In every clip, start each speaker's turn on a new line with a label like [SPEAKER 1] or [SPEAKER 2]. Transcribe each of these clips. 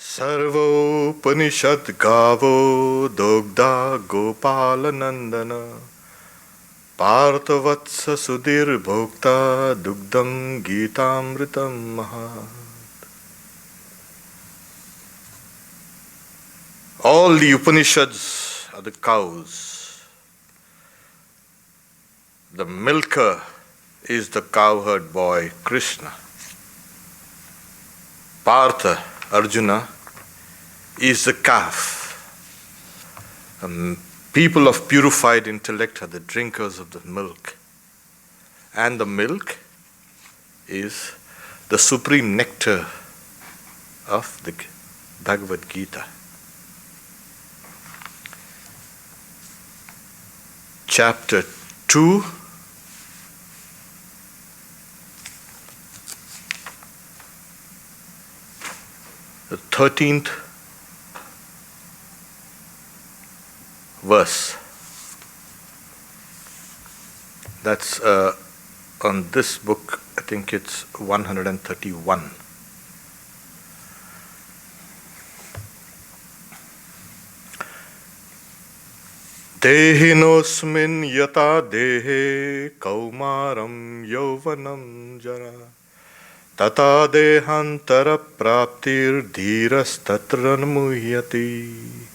[SPEAKER 1] Sarvopanishad Gavo Dogda Gopalanandana Parthavatsa Sudhir Bhokta Dugdam Gitamritam Mahat. All the Upanishads are the cows. The milker is the cowherd boy, Krishna. Partha, Arjuna, is the calf. People of purified intellect are the drinkers of the milk. And the milk is the supreme nectar of the Bhagavad Gita. Chapter 2, the 13th verse. That's on this book, I think it's 131. Dehinosmin yata dehe kaumaram yauvanam jara tata dehantara praptir dhiras tatran muhyati.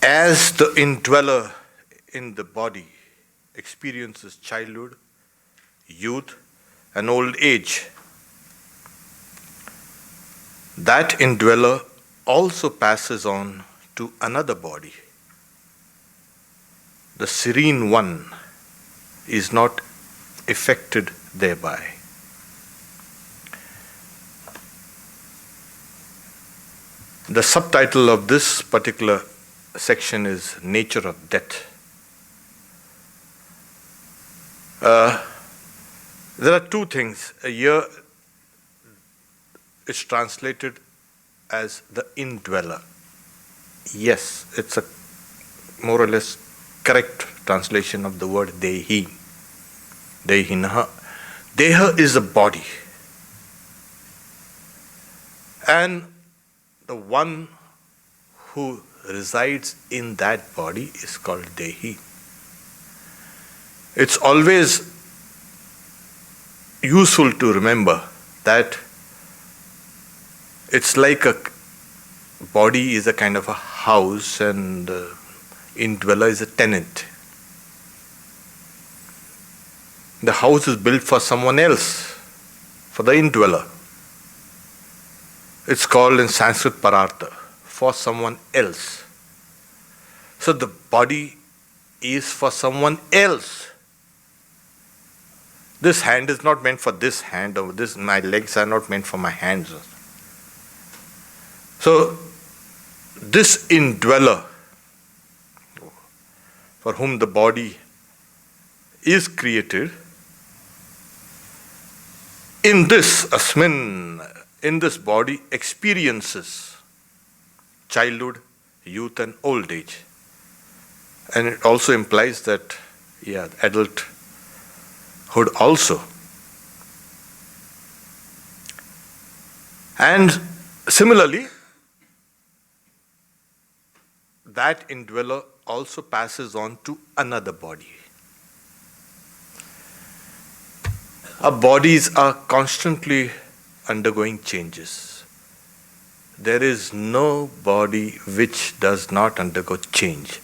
[SPEAKER 1] As the indweller in the body experiences childhood, youth, and old age, that indweller also passes on to another body. The serene one is not affected thereby. The subtitle of this particular section is Nature of Death. There are two things. Here it's translated as the indweller. Yes, it's a more or less correct translation of the word dehi. Dehinaha. Deha is a body. And the one who resides in that body is called dehi. It's always useful to remember that it's like a body is a kind of a house and indweller is a tenant. The house is built for someone else, for the indweller. It's called in Sanskrit parartha, for someone else. So the body is for someone else. This hand is not meant for this hand, or this, my legs are not meant for my hands. So this indweller, for whom the body is created, in this asmin, in this body experiences childhood, youth and old age. And it also implies that, adulthood also. And similarly, that indweller also passes on to another body. Our bodies are constantly undergoing changes. There is no body which does not undergo change.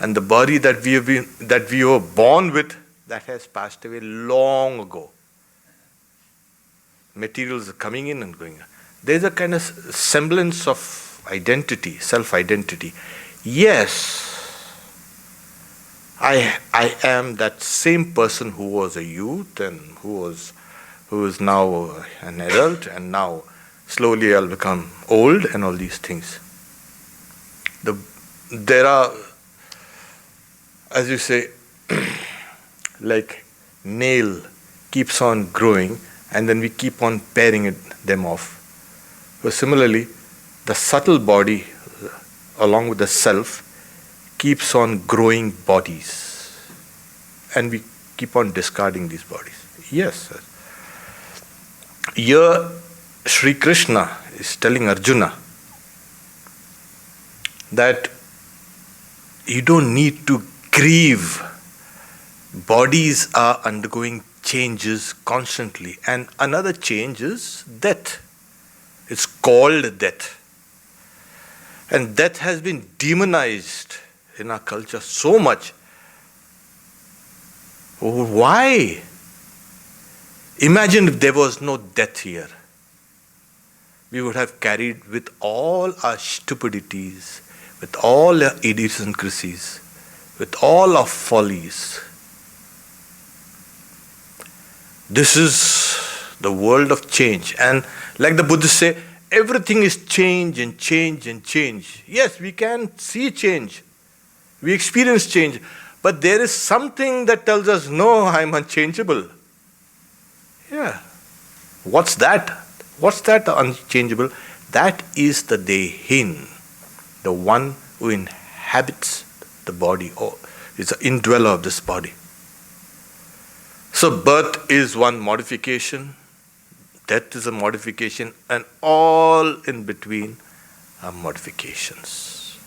[SPEAKER 1] And the body that we were born with, that has passed away long ago. Materials are coming in and going. There's a kind of semblance of identity, self-identity. Yes, I am that same person who was a youth and who is now an adult, and now slowly I'll become old and all these things. There are, as you say, like nail keeps on growing and then we keep on paring them off. So similarly, the subtle body along with the self keeps on growing bodies and we keep on discarding these bodies. Yes, here Sri Krishna is telling Arjuna that you don't need to grieve. Bodies are undergoing changes constantly, and another change is death. It's called death. And death has been demonized in our culture so much. Why? Imagine if there was no death here. We would have carried with all our stupidities, with all our idiosyncrasies, with all our follies. This is the world of change. And like the Buddhists say, everything is change and change and change. Yes, we can see change. We experience change. But there is something that tells us, no, I'm unchangeable. Yeah. What's that? What's that unchangeable? That is the Dehin, the one who inhabits the body, or is the indweller of this body. So birth is one modification, death is a modification, and all in between are modifications.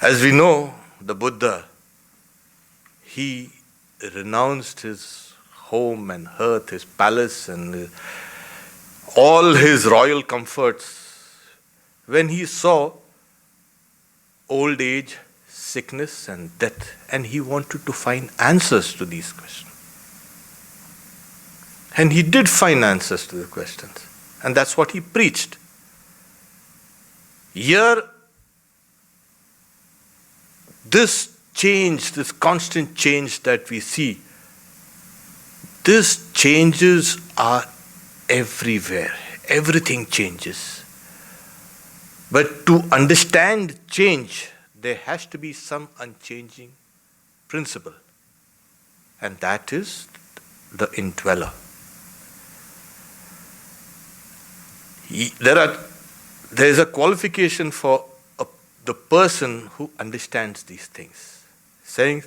[SPEAKER 1] As we know, the Buddha, he renounced his home and hearth, his palace, and all his royal comforts when he saw old age, sickness, and death, and he wanted to find answers to these questions. And he did find answers to the questions, and that's what he preached. Here, this change, this constant change that we see, these changes are everywhere. Everything changes. But to understand change, there has to be some unchanging principle. And that is the indweller. There is a qualification for the person who understands these things. Saying,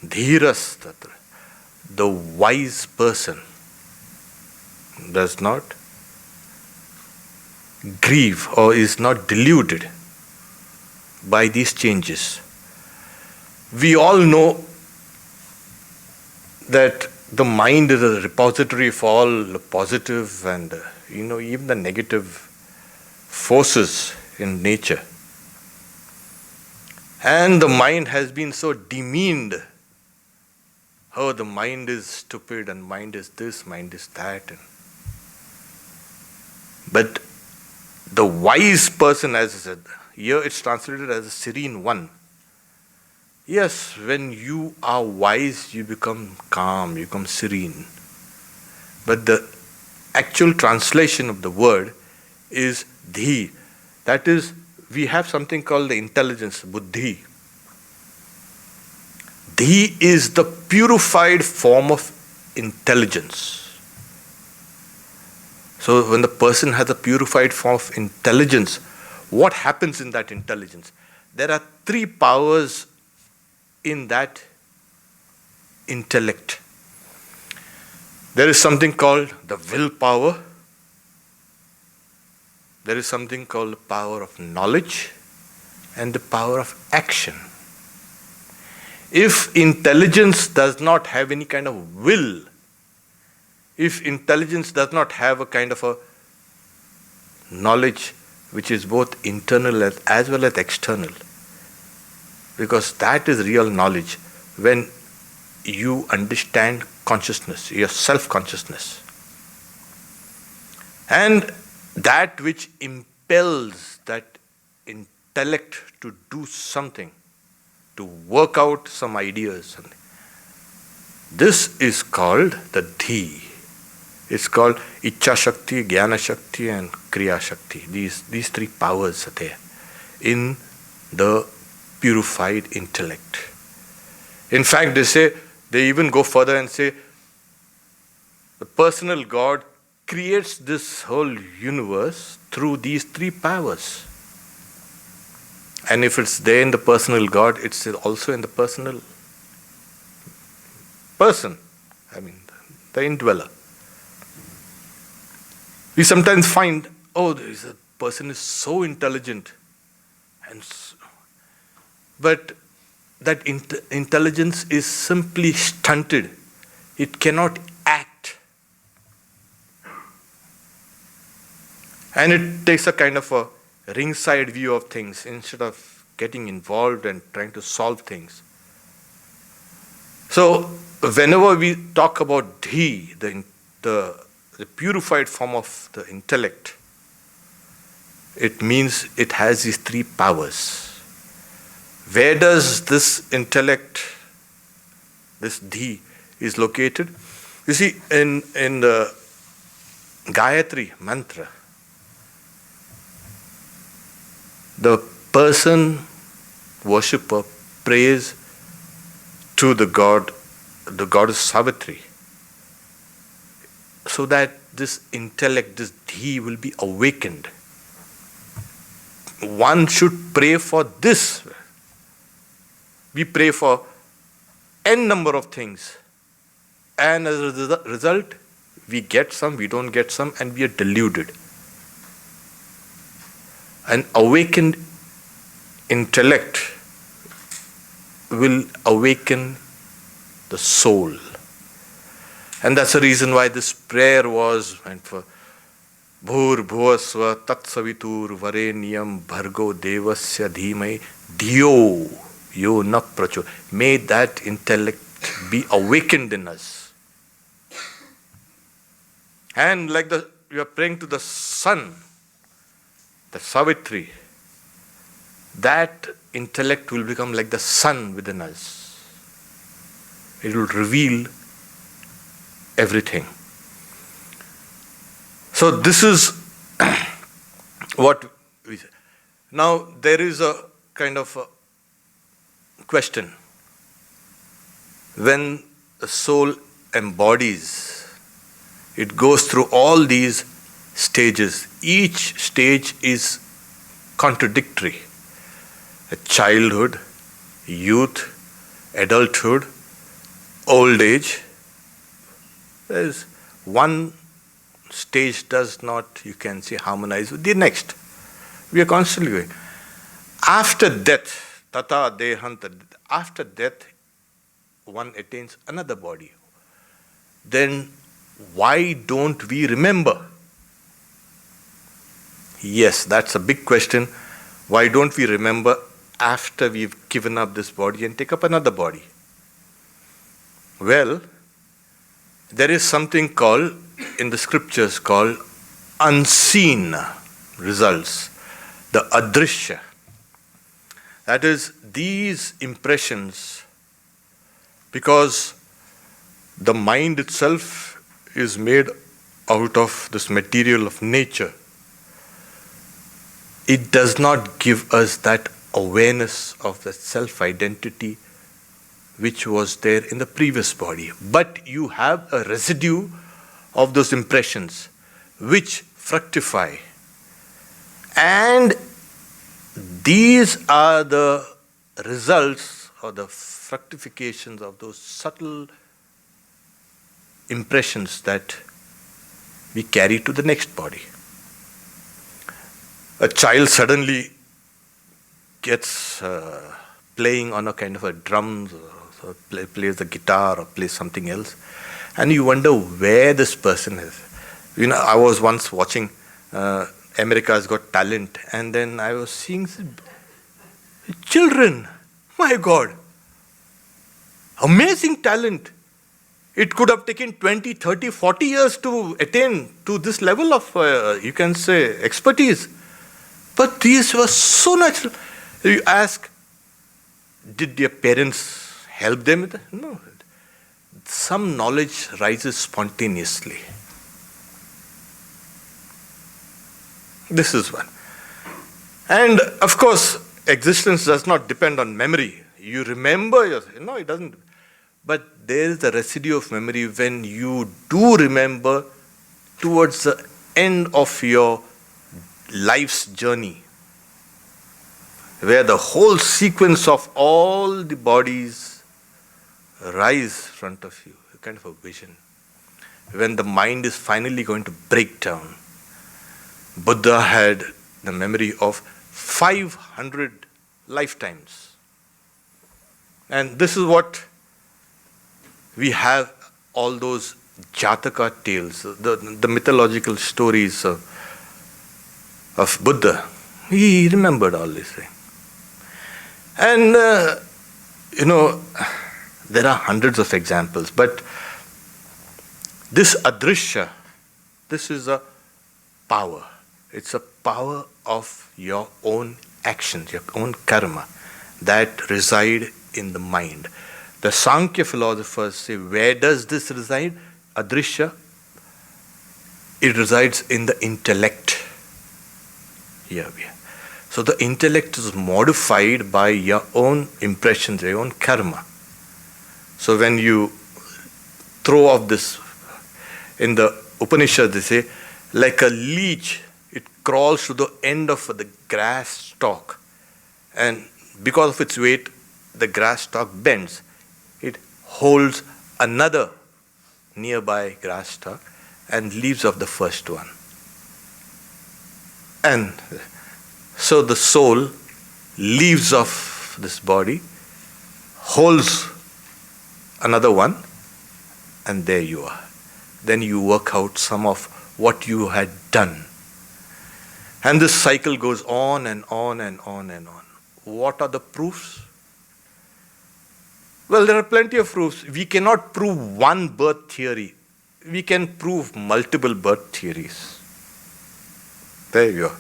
[SPEAKER 1] Dhiras tatra, the wise person does not grieve or is not deluded by these changes. We all know that the mind is a repository of all the positive and even the negative forces in nature. And the mind has been so demeaned. Oh, the mind is stupid and mind is this, mind is that. But the wise person, as I said, here it's translated as a serene one. Yes, when you are wise, you become calm, you become serene. But the actual translation of the word is dhi. That is, we have something called the intelligence, buddhi. Dhi is the purified form of intelligence. So when the person has a purified form of intelligence, what happens in that intelligence? There are three powers in that intellect. There is something called the willpower. There is something called the power of knowledge and the power of action. If intelligence does not have any kind of will, if intelligence does not have a kind of a knowledge which is both internal as well as external, because that is real knowledge when you understand consciousness, your self-consciousness. And that which impels that intellect to do something, to work out some ideas. This is called the dhi. It's called Ichcha Shakti, Jnana Shakti, and Kriya Shakti. These three powers are there in the purified intellect. In fact, they even go further and say the personal God creates this whole universe through these three powers. And if it's there in the personal God, it's also in the personal person. I mean, the indweller. We sometimes find, oh, this person is so intelligent, but that intelligence is simply stunted. It cannot act. And it takes a kind of a ringside view of things instead of getting involved and trying to solve things. So, whenever we talk about the purified form of the intellect, it means it has these three powers. Where does this intellect, this dhi, is located? You see, in the Gayatri mantra, the person, worshipper, prays to the goddess Savitri, so that this intellect, this dhi, will be awakened. One should pray for this. We pray for n number of things, and as a result, we get some, we don't get some, and we are deluded. An awakened intellect will awaken the soul. And that's the reason why this prayer was meant for Bhur Bhuvasva Tat Savitur Varenyam Bhargo Devasya Dhimai Dhiyo Yo Na Pracho. May that intellect be awakened in us. And like we are praying to the sun, the Savitri, that intellect will become like the sun within us. It will reveal everything. So this is what we say. Now there is a kind of a question. When the soul embodies, it goes through all these stages. Each stage is contradictory. Childhood, youth, adulthood, old age. There is one stage does not, you can say, harmonize with the next. We are constantly going. After death, tata dehanta, after death, one attains another body. Then why don't we remember? Yes, that's a big question. Why don't we remember after we've given up this body and take up another body? Well, there is something called, in the scriptures, called unseen results, the adrishya. That is, these impressions, because the mind itself is made out of this material of nature, it does not give us that awareness of the self-identity which was there in the previous body. But you have a residue of those impressions which fructify. And these are the results or the fructifications of those subtle impressions that we carry to the next body. A child suddenly gets playing on a kind of a drums, or plays the guitar or plays something else, and you wonder where this person is. You know, I was once watching America's Got Talent, and then I was seeing children. My God, amazing talent. It could have taken 20, 30, 40 years to attain to this level of, you can say, expertise. But these were so natural. You ask, did their parents help them with that? No. Some knowledge rises spontaneously. This is one. And of course, existence does not depend on memory. You remember yourself. No, it doesn't. But there is the residue of memory when you do remember towards the end of your life's journey, where the whole sequence of all the bodies rise in front of you, a kind of a vision. When the mind is finally going to break down, Buddha had the memory of 500 lifetimes. And this is what we have, all those Jataka tales, the mythological stories of Buddha. He remembered all these things. And, there are hundreds of examples, but this adrishya, this is a power. It's a power of your own actions, your own karma, that reside in the mind. The Sankhya philosophers say, where does this reside? Adrishya, it resides in the intellect. Here we are. So the intellect is modified by your own impressions, your own karma. So when you throw off this, in the Upanishad they say, like a leech, it crawls to the end of the grass stalk. And because of its weight, the grass stalk bends. It holds another nearby grass stalk and leaves off the first one. And so the soul leaves off this body, holds another one, and there you are. Then you work out some of what you had done. And this cycle goes on and on and on and on. What are the proofs? Well, there are plenty of proofs. We cannot prove one birth theory. We can prove multiple birth theories. There you are.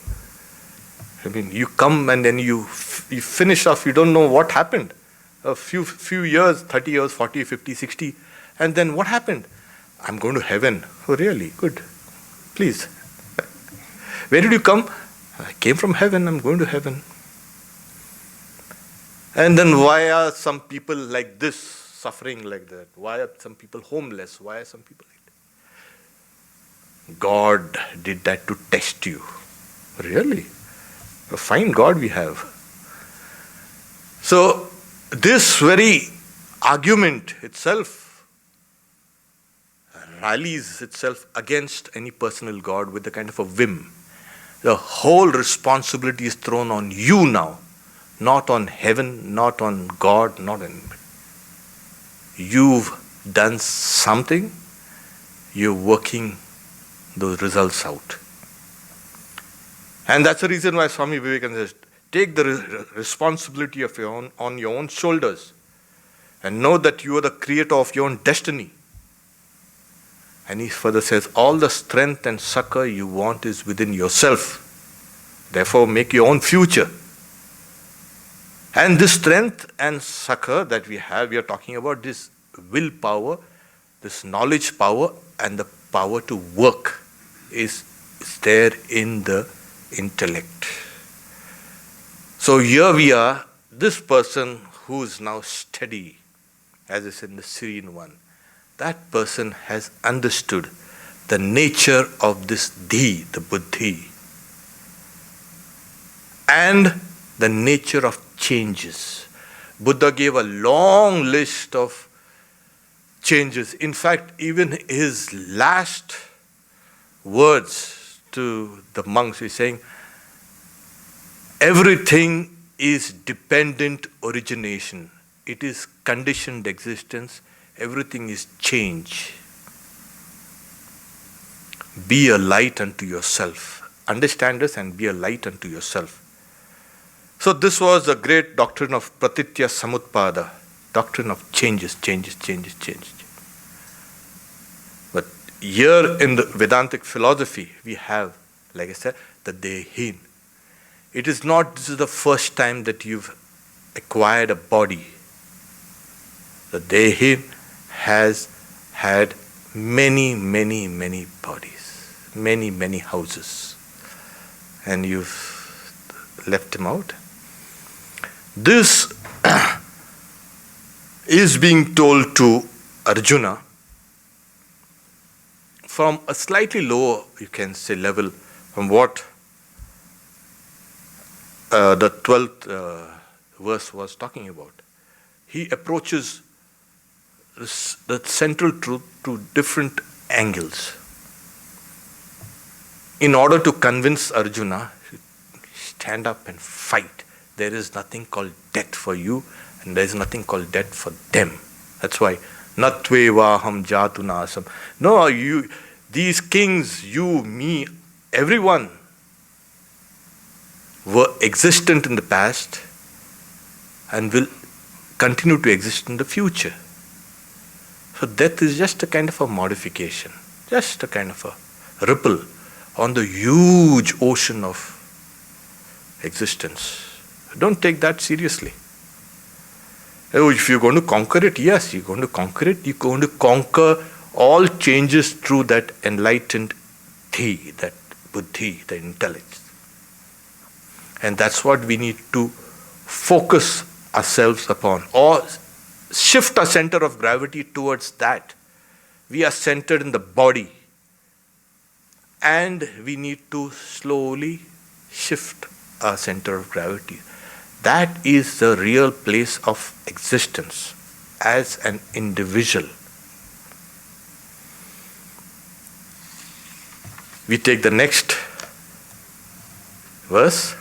[SPEAKER 1] I mean, you come and then you finish off, you don't know what happened. A few years, 30 years, 40, 50, 60, and then what happened? I'm going to heaven. Oh, really? Good. Please. Where did you come? I came from heaven, I'm going to heaven. And then why are some people like this, suffering like that? Why are some people homeless? Why are some people like that? God did that to test you. Really? A fine God we have. So, this very argument itself rallies itself against any personal God with a kind of a whim. The whole responsibility is thrown on you now, not on heaven, not on God, not on anybody. You've done something, you're working those results out. And that's the reason why Swami Vivekananda says, take the responsibility of on your own shoulders and know that you are the creator of your own destiny. And he further says, all the strength and succor you want is within yourself. Therefore, make your own future. And this strength and succor that we have, we are talking about this willpower, this knowledge power, and the power to work is there in the intellect. So here we are, this person who is now steady, as is in the serene one, that person has understood the nature of this dhi, the buddhi, and the nature of changes. Buddha gave a long list of changes. In fact, even his last words to the monks is saying, everything is dependent origination. It is conditioned existence. Everything is change. Be a light unto yourself. Understand this and be a light unto yourself. So this was the great doctrine of pratitya samutpada, doctrine of changes. But here in the Vedantic philosophy, we have, like I said, the dehin. It is not, this is the first time that you've acquired a body. The dehin has had many bodies, many houses. And you've left him out. This is being told to Arjuna from a slightly lower, you can say, level from what the 12th verse was talking about. He approaches the central truth to different angles. in order to convince Arjuna, stand up and fight. There is nothing called death for you, and there is nothing called death for them. That's why, natvevaham jatu nasam. No, you, these kings, you, me, everyone were existent in the past and will continue to exist in the future. So death is just a kind of a modification, just a kind of a ripple on the huge ocean of existence. Don't take that seriously. Oh, if you're going to conquer it, yes, you're going to conquer it. You're going to conquer all changes through that enlightened thi, that buddhi, the intellect. And that's what we need to focus ourselves upon, or shift our center of gravity towards that. We are centered in the body, and we need to slowly shift our center of gravity. That is the real place of existence as an individual. We take the next verse.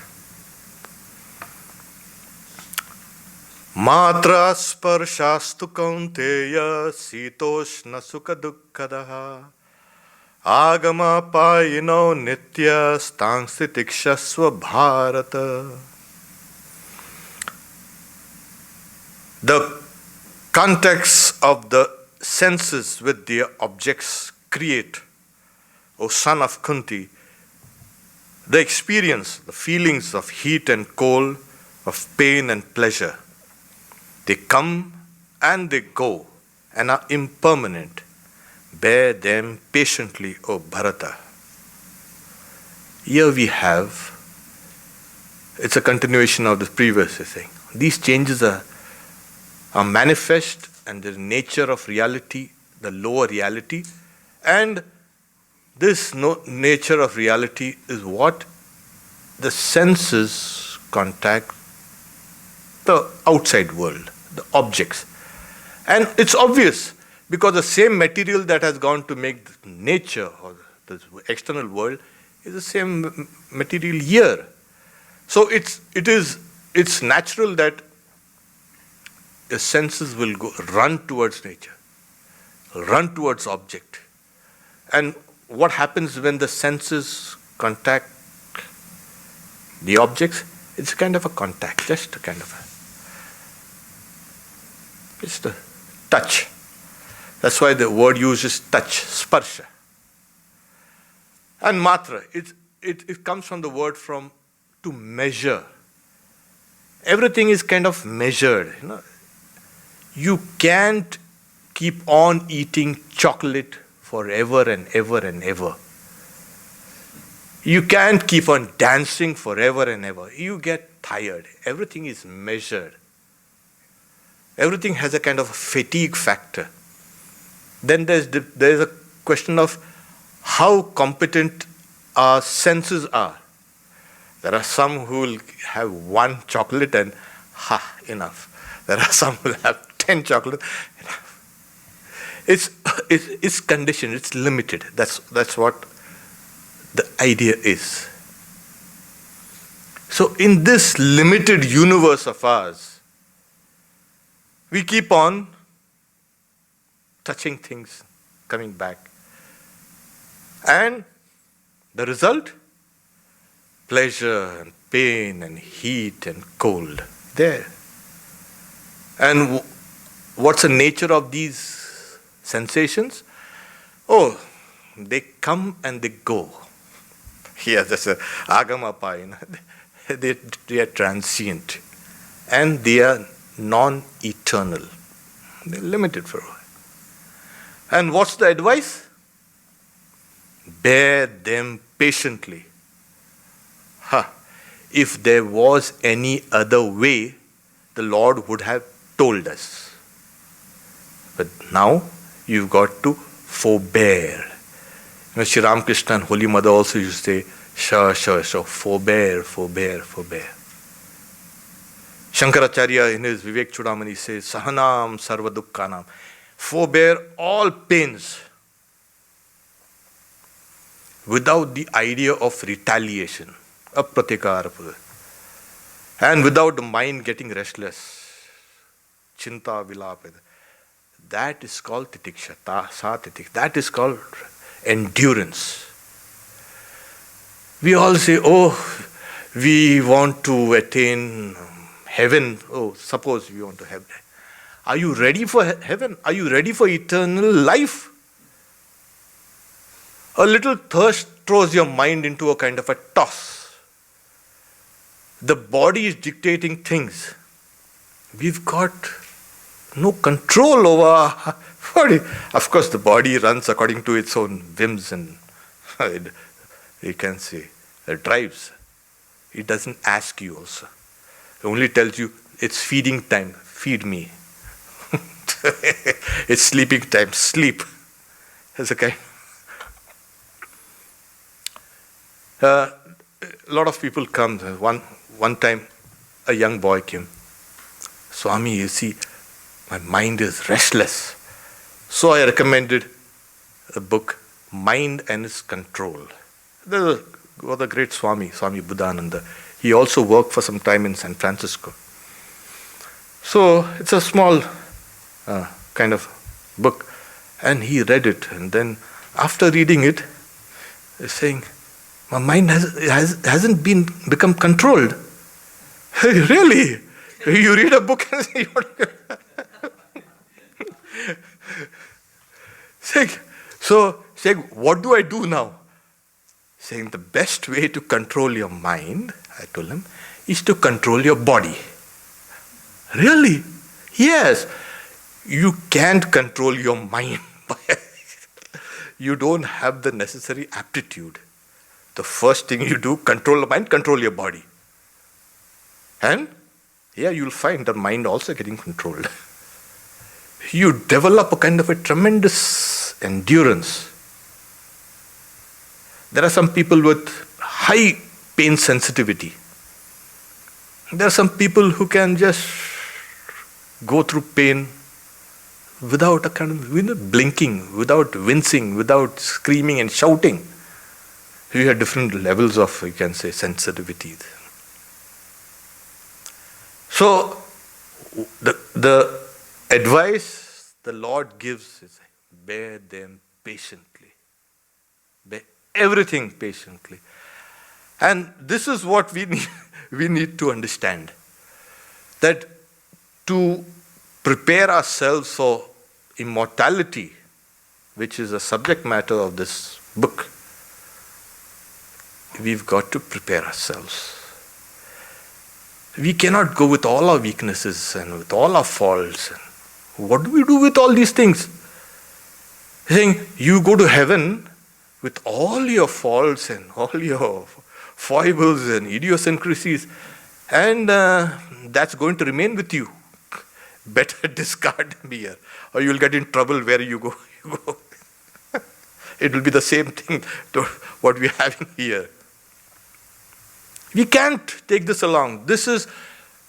[SPEAKER 1] Matra sparshastu kaunteya sitoshna sukha dukkadaha agama payino nitya stangsitikshasva bharata. The context of the senses with their objects create, O son of Kunti, the experience, the feelings of heat and cold, of pain and pleasure. They come and they go and are impermanent. Bear them patiently, O Bharata. Here we have, it's a continuation of the previous thing. These changes are manifest, and the nature of reality, the lower reality, and this nature of reality is what the senses contact the outside world, the objects. And it's obvious, because the same material that has gone to make nature or the external world is the same material here. So it's natural that the senses will run towards nature, run towards object. And what happens when the senses contact the objects? It's a kind of a contact, just a kind of just a touch. That's why the word uses touch, sparsha. And matra, it comes from the word from to measure. Everything is kind of measured, You can't keep on eating chocolate forever and ever and ever. You can't keep on dancing forever and ever. You get tired. Everything is measured. Everything has a kind of fatigue factor. Then there's a question of how competent our senses are. There are some who will have one chocolate and enough. There are some who will have 10 chocolates. It's conditioned, it's limited. That's what the idea is. So in this limited universe of ours, we keep on touching things, coming back. And the result? Pleasure and pain and heat and cold. There. And what's the nature of these sensations? Oh, they come and they go. Here, that's a agamapa. They are transient. And they are non-eternal. They're limited for a while. And what's the advice? Bear them patiently. If there was any other way, the Lord would have told us. But now, you've got to forbear. Sri Ramakrishna and Holy Mother also used to say, forbear, forbear, forbear. Shankaracharya in his Vivek Chudamani says, Sahanam sarva dukkhanam. Forbear all pains. without the idea of retaliation, apratikara, and without the mind getting restless, chinta vilapa. That is called titiksha, that is called endurance. We all say, oh, we want to attain heaven. Oh, suppose we want to have that. Are you ready for heaven? Are you ready for eternal life? A little thirst throws your mind into a kind of a toss. The body is dictating things. We've got no control over our body. Of course, the body runs according to its own whims and you can say drives. It doesn't ask you also. It only tells you it's feeding time, feed me. It's sleeping time, sleep. That's a kind. A lot of people come. One time, a young boy came. Swami, you see, my mind is restless. So I recommended a book, Mind and Its Control. There was a great Swami Buddhananda. He also worked for some time in San Francisco. So it's a small kind of book. And he read it. And then after reading it, he's saying, my mind hasn't become controlled. Really? You read a book and say, saying, what do I do now? Saying the best way to control your mind, I told him, is to control your body. Really? Yes. You can't control your mind. You don't have the necessary aptitude. The first thing you do, control the mind, control your body. And you'll find the mind also getting controlled. You develop a kind of a tremendous endurance. There are some people with high pain sensitivity. There are some people who can just go through pain without a kind of blinking, without wincing, without screaming and shouting. You have different levels of, you can say, sensitivity. So, the advice the Lord gives is bear them patiently. Bear everything patiently. And this is what we need to understand. That to prepare ourselves for immortality, which is the subject matter of this book, we've got to prepare ourselves. We cannot go with all our weaknesses and with all our faults. What do we do with all these things? Saying, you go to heaven with all your faults and all your foibles and idiosyncrasies, and that's going to remain with you. Better discard them here, or you'll get in trouble where you go. It will be the same thing to what we're having here. We can't take this along. This is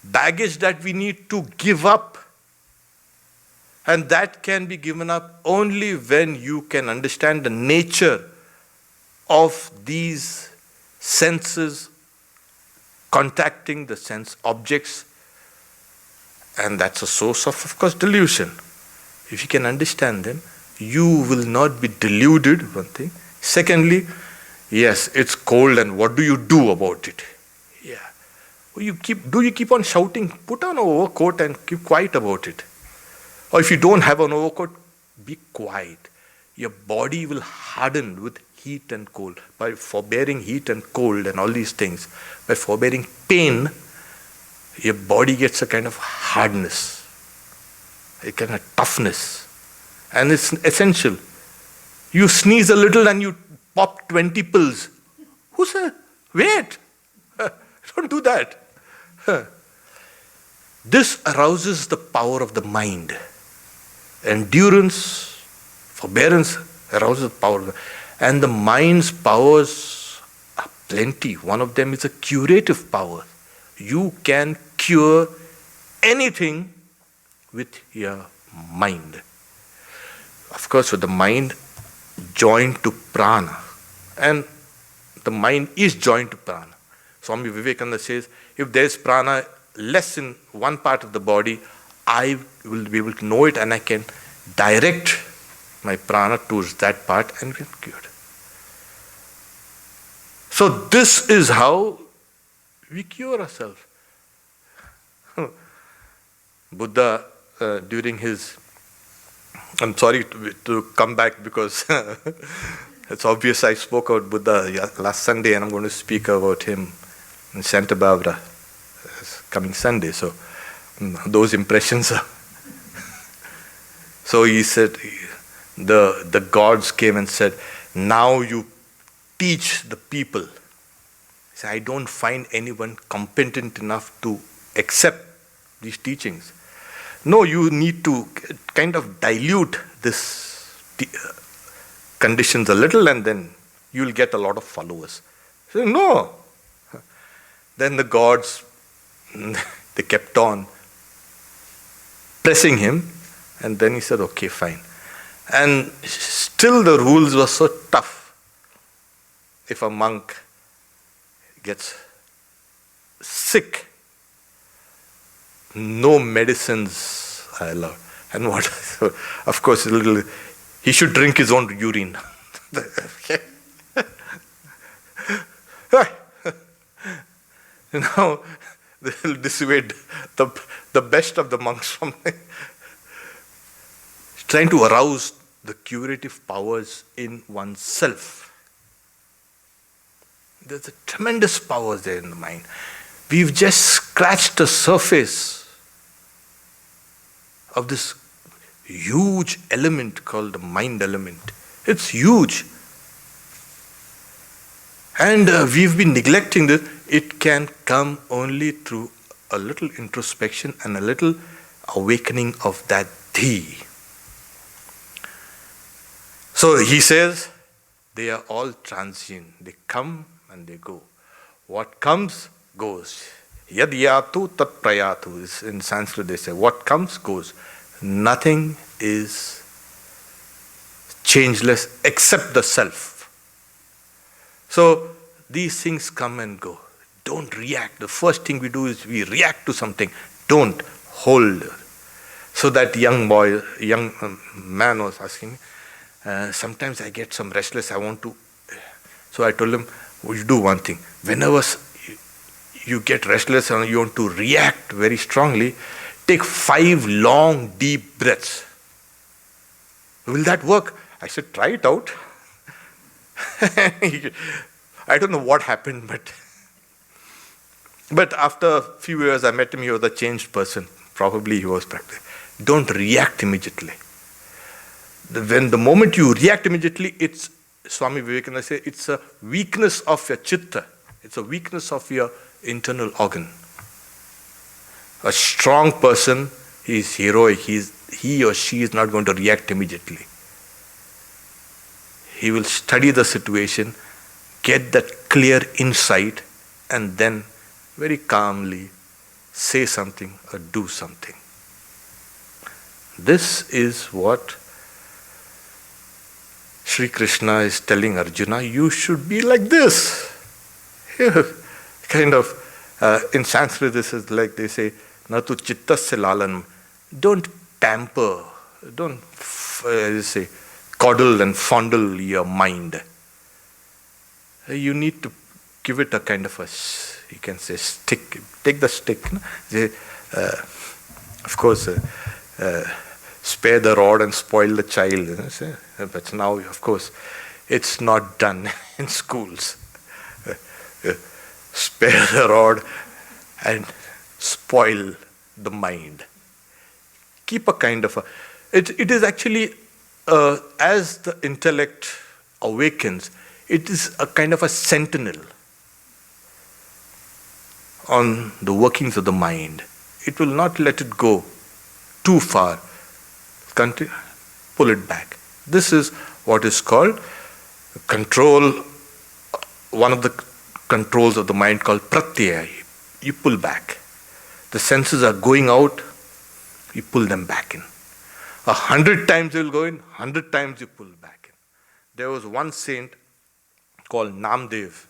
[SPEAKER 1] baggage that we need to give up. And that can be given up only when you can understand the nature of these senses contacting the sense objects. And that's a source of course, delusion. If you can understand them, you will not be deluded, one thing. Secondly, yes, it's cold, and what do you do about it? Do you keep on shouting? Put on an overcoat and keep quiet about it. Or if you don't have an overcoat, be quiet. Your body will harden with heat and cold. By forbearing heat and cold and all these things, by forbearing pain, your body gets a kind of hardness, a kind of toughness. And it's essential. You sneeze a little and you pop 20 pills. Who said, wait, don't do that. This arouses the power of the mind. Endurance, forbearance arouses the power. And the mind's powers are plenty. One of them is a curative power. You can cure anything with your mind. Of course, with the mind joined to prana. And the mind is joined to prana. Swami Vivekananda says, if there is prana less in one part of the body, I will be able to know it and I can direct my prana towards that part and get cured. So this is how we cure ourselves. Buddha, during his, I'm sorry to come back because it's obvious I spoke about Buddha last Sunday and I'm going to speak about him in Santa Barbara coming Sunday. So those impressions are. So he said, the gods came and said, now you teach the people. He said, I don't find anyone competent enough to accept these teachings. No, you need to kind of dilute this conditions a little and then you'll get a lot of followers. So, no. Then the gods, they kept on pressing him and then he said, okay, fine. And still the rules were so tough. If a monk gets sick, no medicines are allowed. And what? So, of course, he should drink his own urine. Now, they will dissuade the best of the monks from trying to arouse the curative powers in oneself. There's a tremendous power there in the mind. We've just scratched the surface of this huge element called the mind element. It's huge. And we've been neglecting this. It can come only through a little introspection and a little awakening of that thee. So he says, they are all transient. They come and they go. What comes, goes. Yad yatu tat prayatu. In Sanskrit they say, what comes, goes. Nothing is changeless except the self. So these things come and go. Don't react. The first thing we do is we react to something. Don't hold. So that young man was asking me, sometimes I get some restless, I want to. So I told him, you do one thing. Whenever you get restless and you want to react very strongly, take 5 long, deep breaths. Will that work? I said, try it out. I don't know what happened, but after a few years I met him, he was a changed person. Probably he was practicing. Don't react immediately. When the moment you react immediately, it's, Swami Vivekananda says, it's a weakness of your chitta. It's a weakness of your internal organ. A strong person, he is heroic. He or she is not going to react immediately. He will study the situation, get that clear insight, and then very calmly say something or do something. This is what Sri Krishna is telling Arjuna, you should be like this. Kind of, in Sanskrit this is like they say, Natu chittasya lalanam. Don't pamper, don't say, coddle and fondle your mind. You need to give it a kind of a, you can say, stick. Take the stick. No? Of course, spare the rod and spoil the child. You know? But now, of course, it's not done in schools. Spare the rod and spoil the mind. Keep a kind of a... It is actually, as the intellect awakens, it is a kind of a sentinel on the workings of the mind. It will not let it go too far. Pull it back. This is what is called control, one of the controls of the mind called pratyaya. You pull back. The senses are going out, you pull them back in. 100 times you will go in, 100 times you pull back in. There was one saint called Namdev.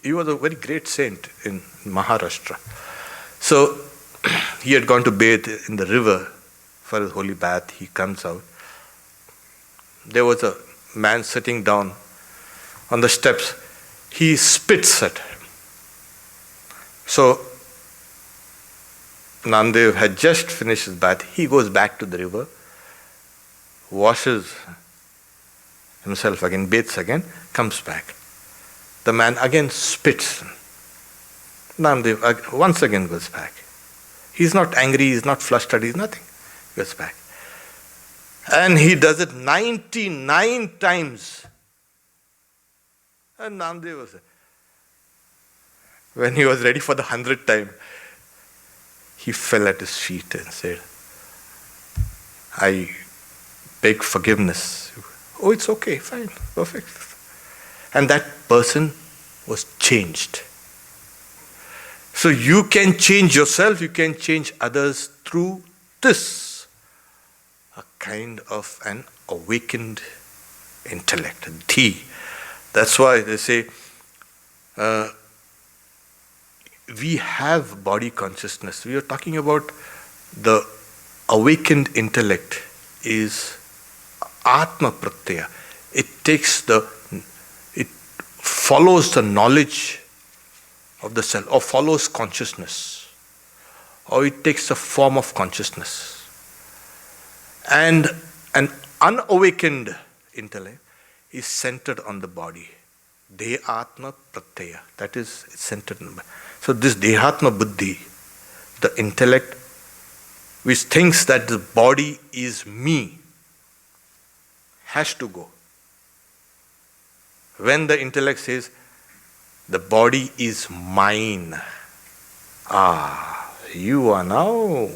[SPEAKER 1] He was a very great saint in Maharashtra. So he had gone to bathe in the river for his holy bath. He comes out. There was a man sitting down on the steps. He spits at him. So Namdev had just finished his bath. He goes back to the river, washes himself again, bathes again, comes back. The man again spits. Namdev once again goes back. He's not angry, he's not flustered, he's nothing. He goes back. And he does it 99 times. And Namdev was, when he was ready for the 100th time, he fell at his feet and said, I beg forgiveness. Oh, it's okay, fine, perfect. And that person was changed. So you can change yourself, you can change others through this, a kind of an awakened intellect, That's why they say, we have body consciousness. We are talking about the awakened intellect is Atma Pratyaya. It follows the knowledge of the self, or follows consciousness, or it takes the form of consciousness. And an unawakened intellect is centered on the body. Dehatma Pratyaya. That is, it's centered on the body. So this Dehatma Buddhi, the intellect which thinks that the body is me, has to go. When the intellect says, the body is mine, you are now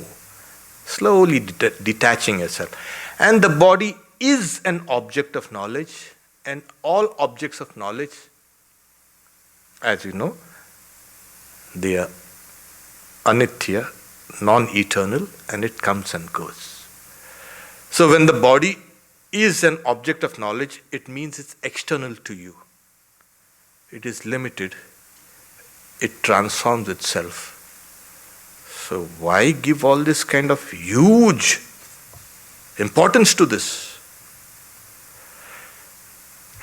[SPEAKER 1] slowly detaching yourself. And the body is an object of knowledge, and all objects of knowledge, as you know, they are anitya, non-eternal, and it comes and goes. So when the body is an object of knowledge, it means it's external to you. It is limited. It transforms itself. So why give all this kind of huge importance to this?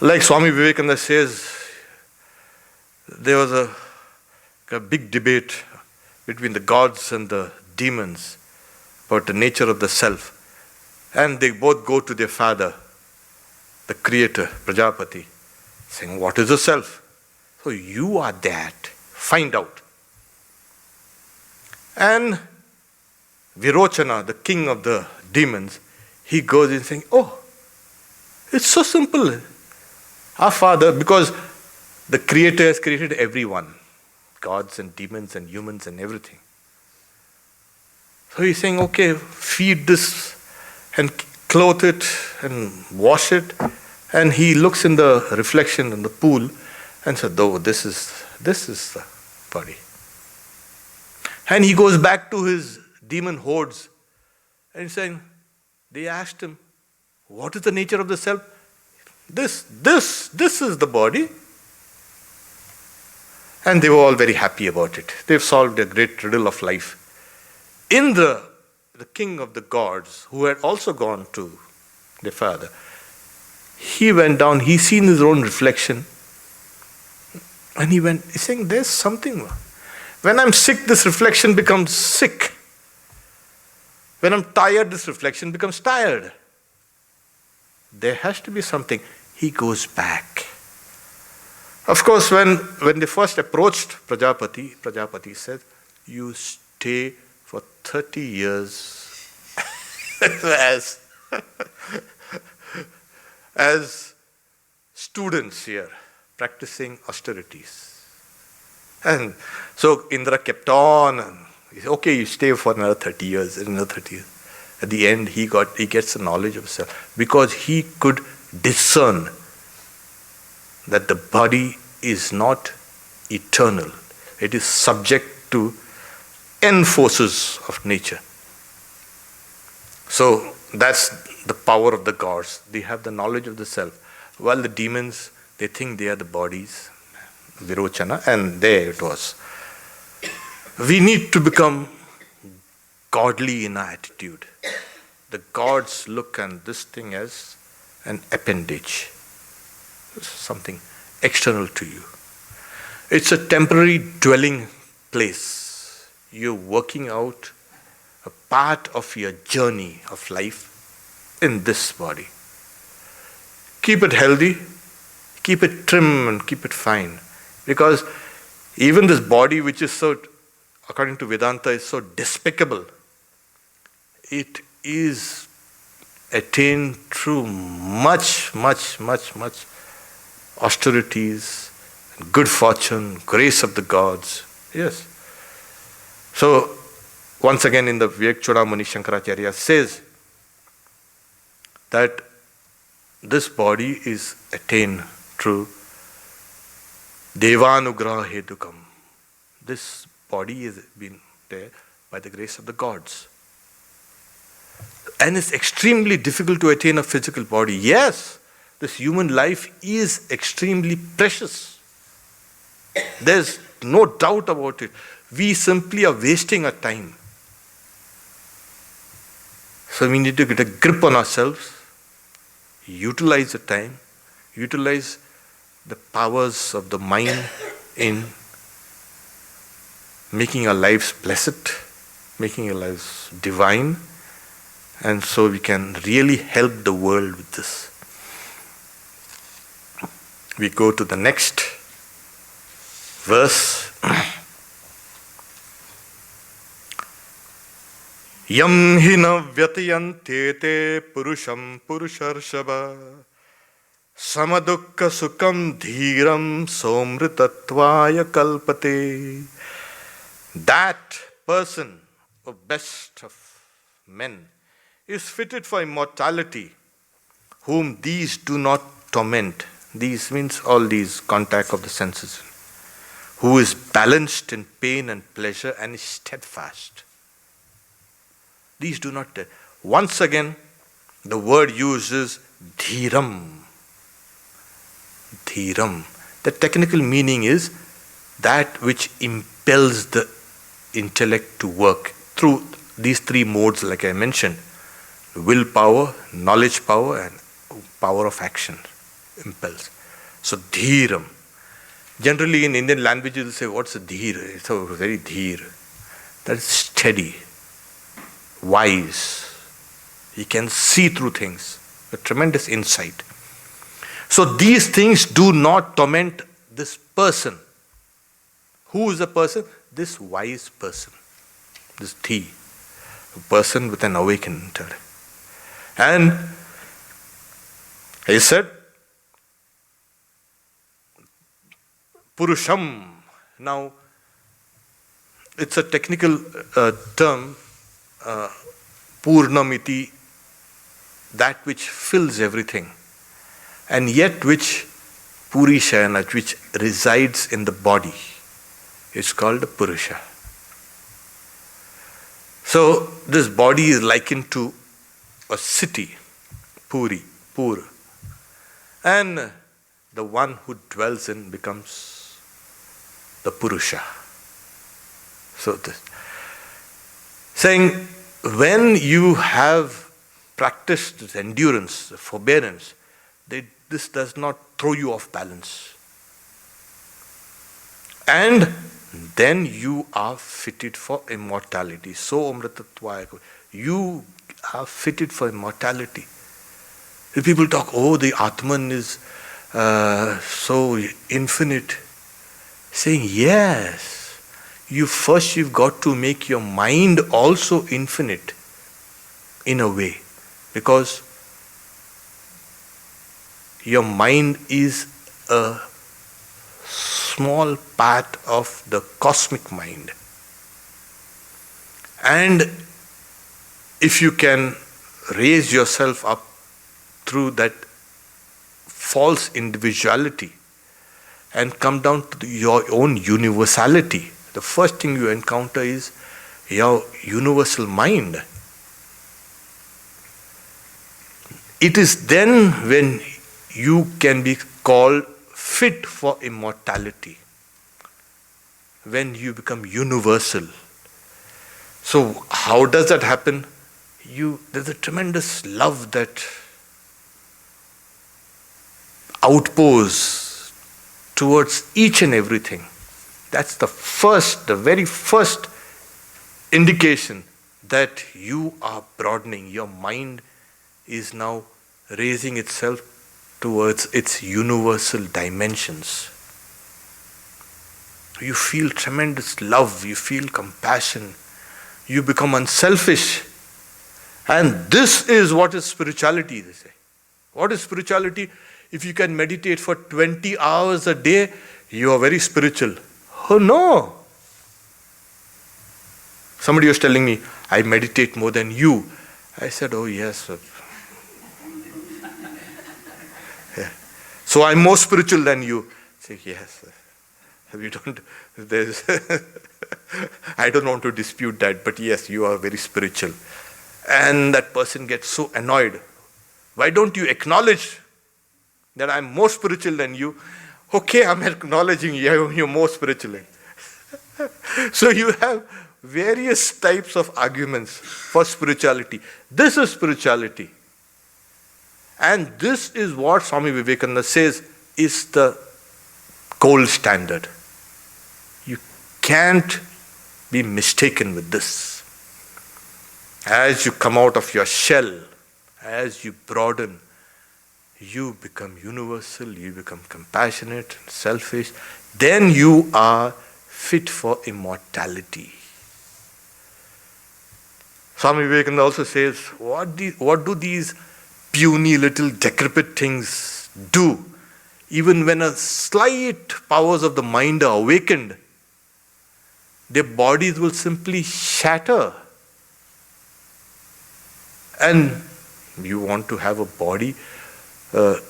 [SPEAKER 1] Like Swami Vivekananda says, there was a big debate between the gods and the demons about the nature of the self. And they both go to their father, the creator, Prajapati, saying, what is the self? So you are that. Find out. And Virochana, the king of the demons, he goes in saying, oh, it's so simple. Our father, because the creator has created everyone, gods and demons and humans and everything. So he's saying, okay, feed this and clothe it and wash it. And he looks in the reflection in the pool and said, oh, this is the body. And he goes back to his demon hordes and he's saying, they asked him, what is the nature of the self? This is the body. And they were all very happy about it. They've solved a great riddle of life. Indra, the king of the gods, who had also gone to their father, he went down, he seen his own reflection, and he's saying, there's something. When I'm sick, this reflection becomes sick. When I'm tired, this reflection becomes tired. There has to be something. He goes back. Of course, when they first approached Prajapati said, you stay for 30 years as students here, practicing austerities. And so Indra kept on, and he said, okay, you stay for another 30 years, another 30 years. At the end, he gets the knowledge of self, because he could discern that the body is not eternal. It is subject to n forces of nature. So that's the power of the gods. They have the knowledge of the self, while the demons They think they are the bodies, Virochana, and there it was. We need to become godly in our attitude. The gods look at this thing as an appendage, something external to you. It's a temporary dwelling place. You're working out a part of your journey of life in this body. Keep it healthy, keep it trim and keep it fine. Because even this body, which is so, according to Vedanta, is so despicable, it is attained through much austerities, good fortune, grace of the gods. Yes. So, once again in the Vivek Chudamani Shankaracharya says that this body is attained through Devanugraha Hetukam. This body has been there by the grace of the gods. And it's extremely difficult to attain a physical body. Yes, this human life is extremely precious. There's no doubt about it. We simply are wasting our time. So we need to get a grip on ourselves, utilize the time, utilize the powers of the mind in making our lives blessed, making our lives divine, and so we can really help the world with this. We go to the next verse. Yam hina vyatayante te purusham purusharshava samadukka sukam dhiram somritatvaya kalpate. That person, the best of men, is fitted for immortality, whom these do not torment. These means all these contact of the senses. Who is balanced in pain and pleasure and is steadfast. These do not. Once again, the word used is dhiram. Dhiram. The technical meaning is that which impels the intellect to work through these three modes, like I mentioned: willpower, knowledge power, and power of action. Impels. So dhiram. Generally in Indian language you will say, what's a dhir? It's a very dhir. That is steady, wise. He can see through things. A tremendous insight. So these things do not torment this person. Who is the person? This wise person. This dhi. A person with an awakened intellect. And he said, Purusham. Now, it's a technical term, Purnamiti, that which fills everything, and yet which Purishayana, which resides in the body, is called Purusha. So, this body is likened to a city, Puri, Pur, and the one who dwells in becomes the Purusha. So this, saying, when you have practiced this endurance, forbearance, this does not throw you off balance. And then you are fitted for immortality. So amritatvaya, you are fitted for immortality. If people talk, oh, the Atman is so infinite, saying, yes, you've got to make your mind also infinite in a way, because your mind is a small part of the cosmic mind. And if you can raise yourself up through that false individuality and come down to your own universality, the first thing you encounter is your universal mind. It is then when you can be called fit for immortality. When you become universal. So how does that happen? There's a tremendous love that outpours towards each and everything. That's the very first indication that you are broadening. Your mind is now raising itself towards its universal dimensions. You feel tremendous love, you feel compassion, you become unselfish. And this is what is spirituality, they say. What is spirituality? If you can meditate for 20 hours a day, you are very spiritual. Oh no! Somebody was telling me, I meditate more than you. I said, oh yes. Yeah. So I'm more spiritual than you. I say, yes. We don't, there's I don't want to dispute that, but yes, you are very spiritual. And that person gets so annoyed. Why don't you acknowledge that I'm more spiritual than you? Okay, I'm acknowledging you're more spiritual. So you have various types of arguments for spirituality. This is spirituality. And this is what Swami Vivekananda says is the gold standard. You can't be mistaken with this. As you come out of your shell, as you broaden, you become universal, you become compassionate, selfish, then you are fit for immortality. Swami Vivekananda also says, what do these puny little decrepit things do? Even when a slight powers of the mind are awakened, their bodies will simply shatter. And you want to have a body, the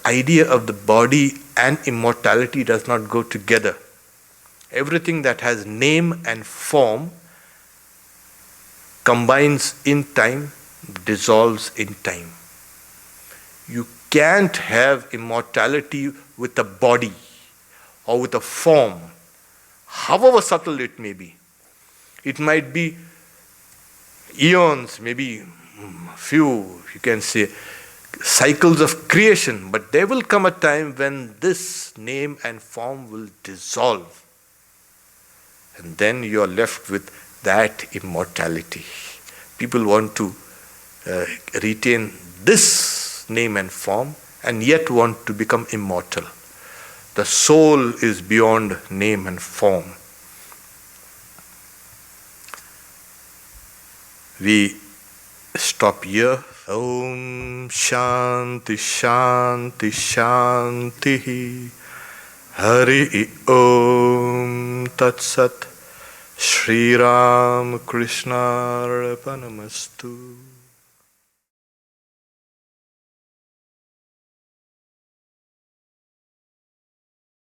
[SPEAKER 1] idea of the body and immortality does not go together. Everything that has name and form combines in time, dissolves in time. You can't have immortality with a body or with a form, however subtle it may be. It might be eons, maybe few, you can say, cycles of creation, but there will come a time when this name and form will dissolve. And then you are left with that immortality. People want to retain this name and form and yet want to become immortal. The soul is beyond name and form. We stop here. Om Shanti Shanti Shanti Hari Om Tat Sat Shri Ramakrishna Arpanamastu.